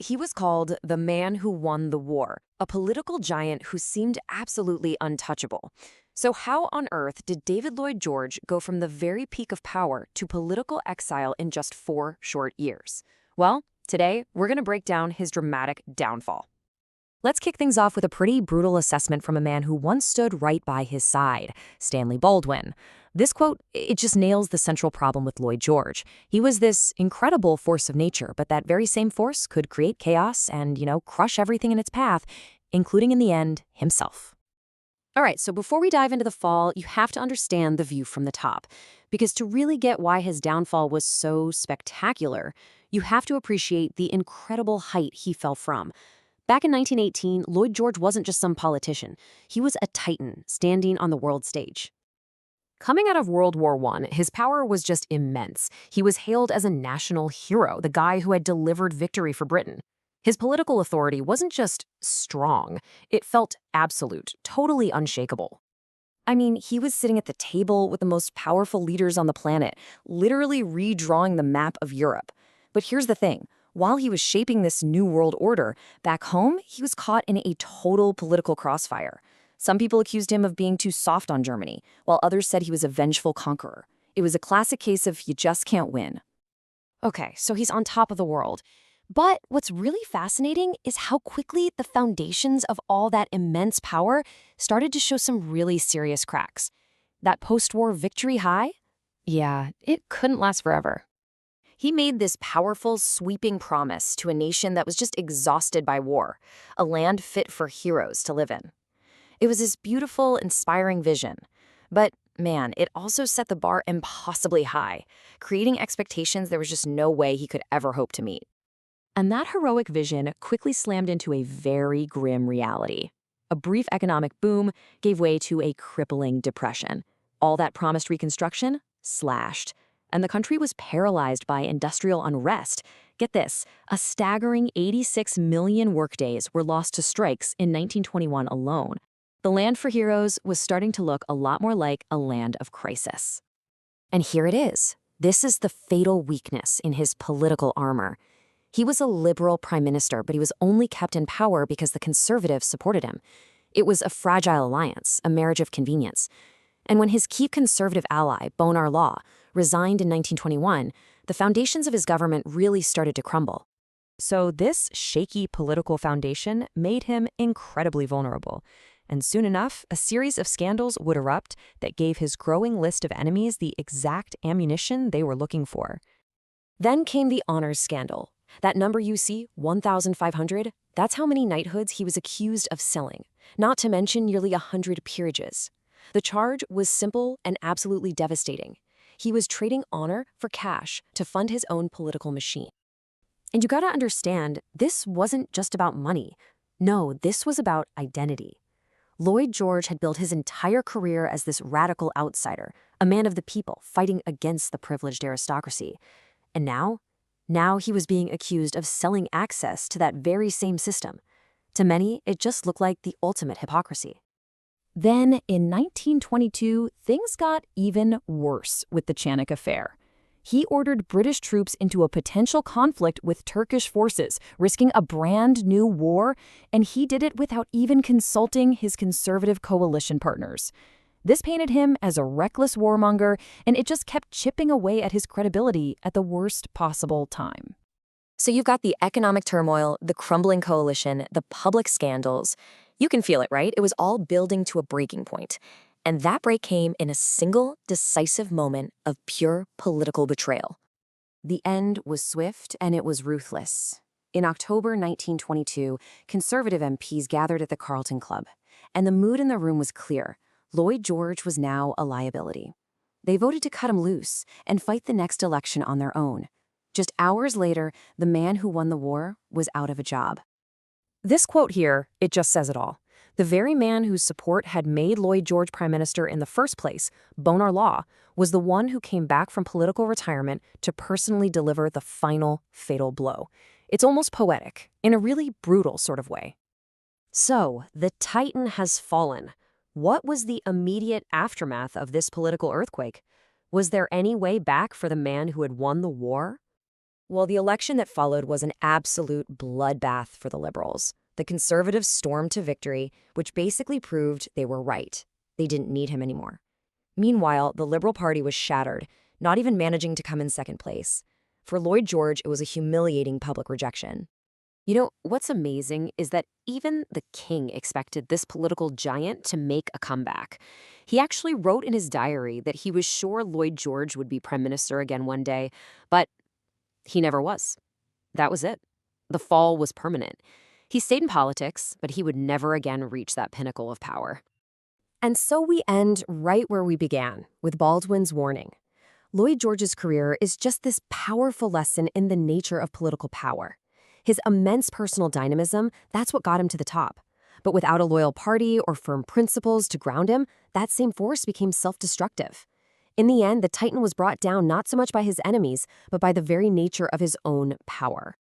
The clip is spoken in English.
He was called the man who won the war, a political giant who seemed absolutely untouchable. So how on earth did David Lloyd George go from the very peak of power to political exile in just 4 short years? Well, today we're going to break down his dramatic downfall. Let's kick things off with a pretty brutal assessment from a man who once stood right by his side, Stanley Baldwin. This quote, it just nails the central problem with Lloyd George. He was this incredible force of nature, but that very same force could create chaos and, crush everything in its path, including in the end, himself. All right, so before we dive into the fall, you have to understand the view from the top. Because to really get why his downfall was so spectacular, you have to appreciate the incredible height he fell from. Back in 1918, Lloyd George wasn't just some politician. He was a titan standing on the world stage. Coming out of World War I, his power was just immense. He was hailed as a national hero, the guy who had delivered victory for Britain. His political authority wasn't just strong, it felt absolute, totally unshakable. I mean, he was sitting at the table with the most powerful leaders on the planet, literally redrawing the map of Europe. But here's the thing. While he was shaping this new world order, back home, he was caught in a total political crossfire. Some people accused him of being too soft on Germany, while others said he was a vengeful conqueror. It was a classic case of you just can't win. Okay, so he's on top of the world. But what's really fascinating is how quickly the foundations of all that immense power started to show some really serious cracks. That post-war victory high? Yeah, it couldn't last forever. He made this powerful, sweeping promise to a nation that was just exhausted by war, a land fit for heroes to live in. It was this beautiful, inspiring vision. But, man, it also set the bar impossibly high, creating expectations there was just no way he could ever hope to meet. And that heroic vision quickly slammed into a very grim reality. A brief economic boom gave way to a crippling depression. All that promised reconstruction slashed. And the country was paralyzed by industrial unrest. Get this, a staggering 86 million workdays were lost to strikes in 1921 alone. The land for heroes was starting to look a lot more like a land of crisis. And here it is. This is the fatal weakness in his political armor. He was a liberal prime minister, but he was only kept in power because the conservatives supported him. It was a fragile alliance, a marriage of convenience. And when his key conservative ally, Bonar Law, resigned in 1921, the foundations of his government really started to crumble. So this shaky political foundation made him incredibly vulnerable. And soon enough, a series of scandals would erupt that gave his growing list of enemies the exact ammunition they were looking for. Then came the honors scandal. That number you see, 1,500, that's how many knighthoods he was accused of selling, not to mention nearly 100 peerages. The charge was simple and absolutely devastating. He was trading honor for cash to fund his own political machine. And you gotta understand, this wasn't just about money. No, this was about identity. Lloyd George had built his entire career as this radical outsider, a man of the people fighting against the privileged aristocracy. And now he was being accused of selling access to that very same system. To many, it just looked like the ultimate hypocrisy. Then, in 1922, things got even worse with the Chanak affair. He ordered British troops into a potential conflict with Turkish forces, risking a brand new war, and he did it without even consulting his conservative coalition partners. This painted him as a reckless warmonger, and it just kept chipping away at his credibility at the worst possible time. So you've got the economic turmoil, the crumbling coalition, the public scandals. You can feel it, right? It was all building to a breaking point. And that break came in a single, decisive moment of pure political betrayal. The end was swift and it was ruthless. In October 1922, conservative MPs gathered at the Carlton Club, and the mood in the room was clear. Lloyd George was now a liability. They voted to cut him loose and fight the next election on their own. Just hours later, the man who won the war was out of a job. This quote here, it just says it all. The very man whose support had made Lloyd George prime minister in the first place, Bonar Law, was the one who came back from political retirement to personally deliver the final fatal blow. It's almost poetic, in a really brutal sort of way. So, the Titan has fallen. What was the immediate aftermath of this political earthquake? Was there any way back for the man who had won the war? Well, the election that followed was an absolute bloodbath for the Liberals. The Conservatives stormed to victory, which basically proved they were right. They didn't need him anymore. Meanwhile, the Liberal Party was shattered, not even managing to come in second place. For Lloyd George, it was a humiliating public rejection. What's amazing is that even the king expected this political giant to make a comeback. He actually wrote in his diary that he was sure Lloyd George would be prime minister again one day, but he never was. That was it. The fall was permanent. He stayed in politics, but he would never again reach that pinnacle of power. And so we end right where we began, with Baldwin's warning. Lloyd George's career is just this powerful lesson in the nature of political power. His immense personal dynamism, that's what got him to the top. But without a loyal party or firm principles to ground him, that same force became self-destructive. In the end, the Titan was brought down not so much by his enemies, but by the very nature of his own power.